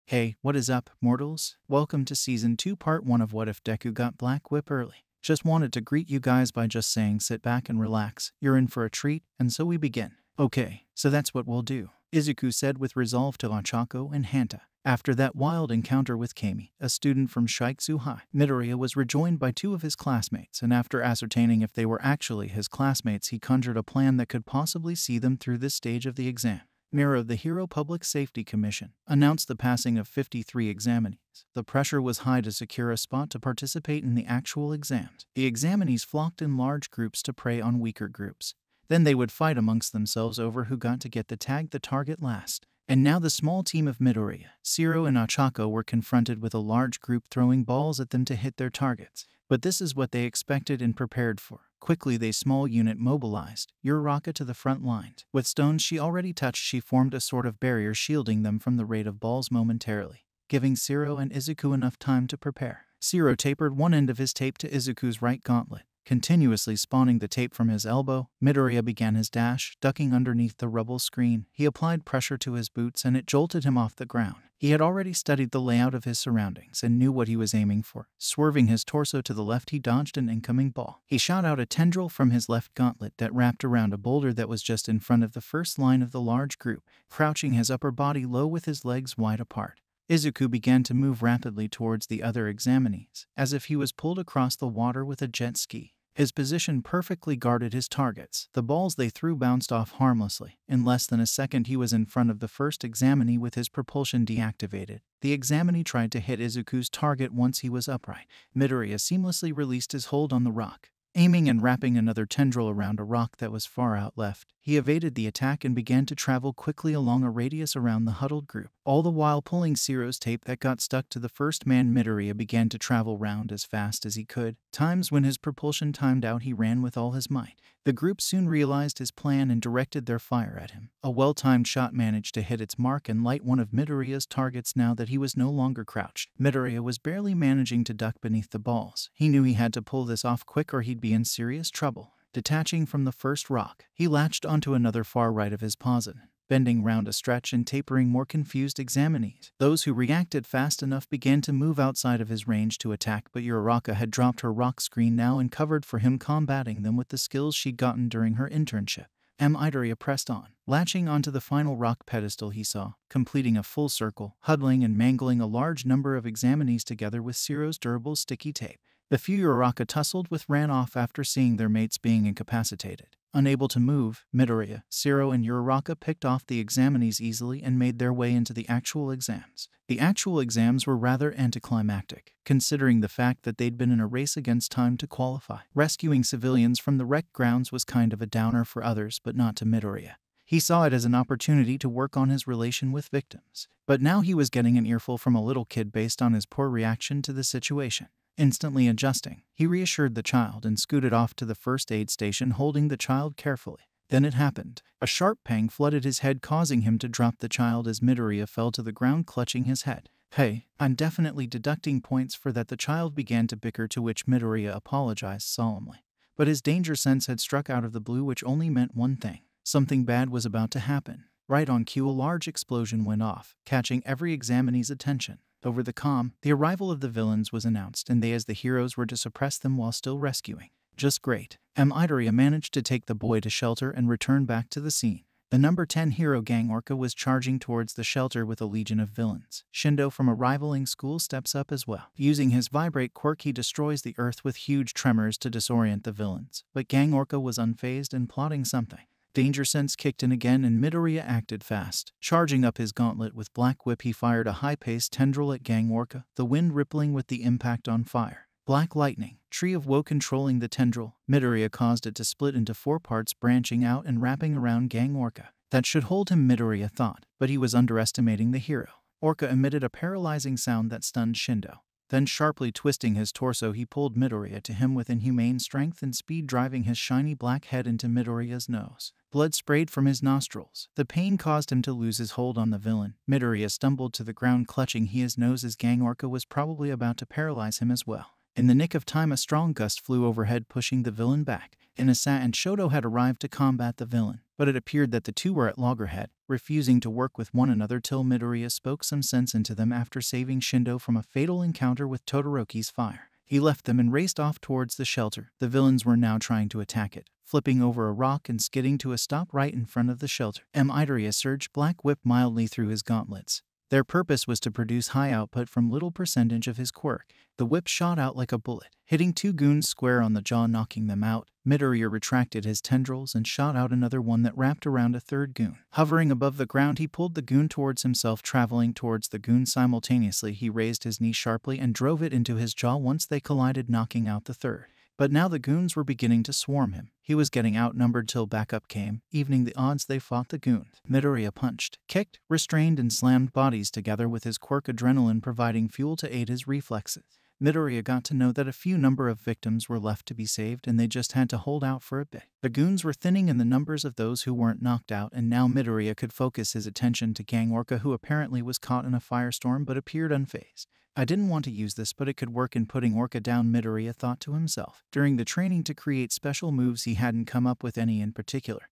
Hey, what is up, mortals? Welcome to Season 2 Part 1 of What If Deku Got Black Whip Early. Just wanted to greet you guys by just saying sit back and relax, you're in for a treat, and so we begin. Okay, so that's what we'll do, Izuku said with resolve to Ochako and Hanta. After that wild encounter with Kami, a student from Shikzu High, Midoriya was rejoined by two of his classmates, and after ascertaining if they were actually his classmates, he conjured a plan that could possibly see them through this stage of the exam. Mirror of the Hero Public Safety Commission announced the passing of 53 examinees. The pressure was high to secure a spot to participate in the actual exams. The examinees flocked in large groups to prey on weaker groups. Then they would fight amongst themselves over who got to get the target last. And now the small team of Midoriya, Zero, and Ochako were confronted with a large group throwing balls at them to hit their targets. But this is what they expected and prepared for. Quickly, they small unit mobilized, Uraraka to the front lines. With stones she already touched, she formed a sort of barrier shielding them from the rate of balls momentarily, giving Zero and Izuku enough time to prepare. Zero tapered one end of his tape to Izuku's right gauntlet, continuously spawning the tape from his elbow. Midoriya began his dash, ducking underneath the rubble screen. He applied pressure to his boots and it jolted him off the ground. He had already studied the layout of his surroundings and knew what he was aiming for. Swerving his torso to the left, he dodged an incoming ball. He shot out a tendril from his left gauntlet that wrapped around a boulder that was just in front of the first line of the large group, crouching his upper body low with his legs wide apart. Izuku began to move rapidly towards the other examinees, as if he was pulled across the water with a jet ski. His position perfectly guarded his targets. The balls they threw bounced off harmlessly. In less than a second, he was in front of the first examinee with his propulsion deactivated. The examinee tried to hit Izuku's target once he was upright. Midoriya seamlessly released his hold on the rock, aiming and wrapping another tendril around a rock that was far out left. He evaded the attack and began to travel quickly along a radius around the huddled group, all the while pulling Zero's tape that got stuck to the first man. Midoriya began to travel round as fast as he could. Times when his propulsion timed out, he ran with all his might. The group soon realized his plan and directed their fire at him. A well-timed shot managed to hit its mark and light one of Midoriya's targets now that he was no longer crouched. Midoriya was barely managing to duck beneath the balls. He knew he had to pull this off quick or he'd be in serious trouble. Detaching from the first rock, he latched onto another far right of his posit, bending round a stretch and tapering more confused examinees. Those who reacted fast enough began to move outside of his range to attack, but Uraraka had dropped her rock screen now and covered for him, combating them with the skills she'd gotten during her internship. Midoriya pressed on, latching onto the final rock pedestal he saw, completing a full circle, huddling and mangling a large number of examinees together with Zero's durable sticky tape. The few Uraraka tussled with ran off after seeing their mates being incapacitated. Unable to move, Midoriya, Zero, and Uraraka picked off the examinees easily and made their way into the actual exams. The actual exams were rather anticlimactic, considering the fact that they'd been in a race against time to qualify. Rescuing civilians from the wrecked grounds was kind of a downer for others, but not to Midoriya. He saw it as an opportunity to work on his relation with victims. But now he was getting an earful from a little kid based on his poor reaction to the situation. Instantly adjusting, he reassured the child and scooted off to the first aid station, holding the child carefully. Then it happened. A sharp pang flooded his head, causing him to drop the child as Midoriya fell to the ground, clutching his head. "Hey, I'm definitely deducting points for that," the child began to bicker, to which Midoriya apologized solemnly. But his danger sense had struck out of the blue, which only meant one thing. Something bad was about to happen. Right on cue, a large explosion went off, catching every examinee's attention. Over the comm, the arrival of the villains was announced, and they as the heroes were to suppress them while still rescuing. Just great. Midoriya managed to take the boy to shelter and return back to the scene. The number 10 hero gang Orca was charging towards the shelter with a legion of villains. Shindo from a rivaling school steps up as well. Using his vibrate quirk, he destroys the earth with huge tremors to disorient the villains. But gang Orca was unfazed and plotting something. Danger sense kicked in again and Midoriya acted fast. Charging up his gauntlet with Black Whip, he fired a high-paced tendril at Gang Orca, the wind rippling with the impact on fire. Black Lightning, Tree of Woe controlling the tendril, Midoriya caused it to split into 4 parts, branching out and wrapping around Gang Orca. That should hold him, Midoriya thought, but he was underestimating the hero. Orca emitted a paralyzing sound that stunned Shindo. Then, sharply twisting his torso, he pulled Midoriya to him with inhumane strength and speed, driving his shiny black head into Midoriya's nose. Blood sprayed from his nostrils. The pain caused him to lose his hold on the villain. Midoriya stumbled to the ground, clutching his nose as Gang Orca was probably about to paralyze him as well. In the nick of time, a strong gust flew overhead, pushing the villain back. Inasa and Shoto had arrived to combat the villain, but it appeared that the two were at loggerhead, refusing to work with one another till Midoriya spoke some sense into them after saving Shindo from a fatal encounter with Todoroki's fire. He left them and raced off towards the shelter. The villains were now trying to attack it, flipping over a rock and skidding to a stop right in front of the shelter. Midoriya surged Black Whip mildly through his gauntlets. Their purpose was to produce high output from little percentage of his quirk. The whip shot out like a bullet, hitting two goons square on the jaw, knocking them out. Midoriya retracted his tendrils and shot out another one that wrapped around a third goon. Hovering above the ground, he pulled the goon towards himself, traveling towards the goon simultaneously. He raised his knee sharply and drove it into his jaw once they collided, knocking out the third. But now the goons were beginning to swarm him. He was getting outnumbered till backup came, evening the odds. They fought the goons. Midoriya punched, kicked, restrained, and slammed bodies together with his quirk, adrenaline providing fuel to aid his reflexes. Midoriya got to know that a few number of victims were left to be saved, and they just had to hold out for a bit. The goons were thinning in the numbers of those who weren't knocked out, and now Midoriya could focus his attention to Gang Orca, who apparently was caught in a firestorm but appeared unfazed. I didn't want to use this, but it could work in putting Orca down, Midoriya thought to himself. During the training to create special moves, he hadn't come up with any in particular.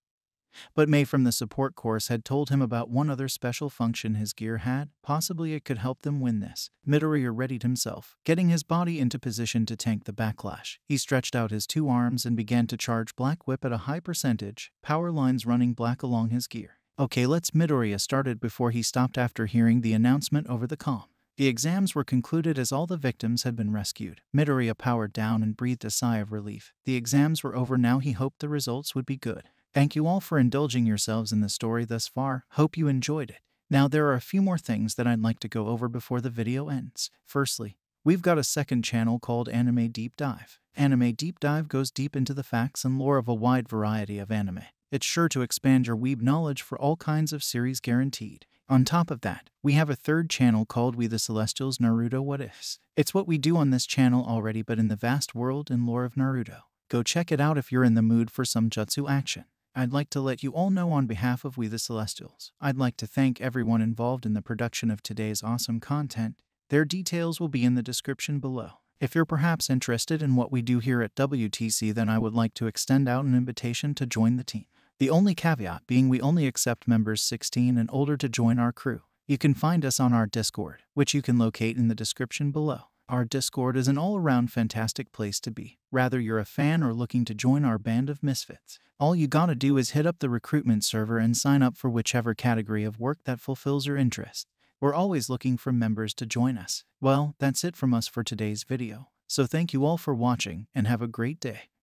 But May from the support course had told him about one other special function his gear had. Possibly it could help them win this. Midoriya readied himself, getting his body into position to tank the backlash. He stretched out his two arms and began to charge Black Whip at a high percentage, power lines running black along his gear. Okay, let's. Midoriya started before he stopped after hearing the announcement over the comm. The exams were concluded as all the victims had been rescued. Midoriya powered down and breathed a sigh of relief. The exams were over now. He hoped the results would be good. Thank you all for indulging yourselves in the story thus far. Hope you enjoyed it. Now there are a few more things that I'd like to go over before the video ends. Firstly, we've got a second channel called Anime Deep Dive. Anime Deep Dive goes deep into the facts and lore of a wide variety of anime. It's sure to expand your weeb knowledge for all kinds of series, guaranteed. On top of that, we have a third channel called We The Celestials Naruto What Ifs. It's what we do on this channel already, but in the vast world and lore of Naruto. Go check it out if you're in the mood for some jutsu action. I'd like to let you all know on behalf of We The Celestials, I'd like to thank everyone involved in the production of today's awesome content. Their details will be in the description below. If you're perhaps interested in what we do here at WTC, then I would like to extend out an invitation to join the team. The only caveat being we only accept members 16 and older to join our crew. You can find us on our Discord, which you can locate in the description below. Our Discord is an all-around fantastic place to be, whether you're a fan or looking to join our band of misfits. All you gotta do is hit up the recruitment server and sign up for whichever category of work that fulfills your interest. We're always looking for members to join us. Well, that's it from us for today's video. So thank you all for watching and have a great day.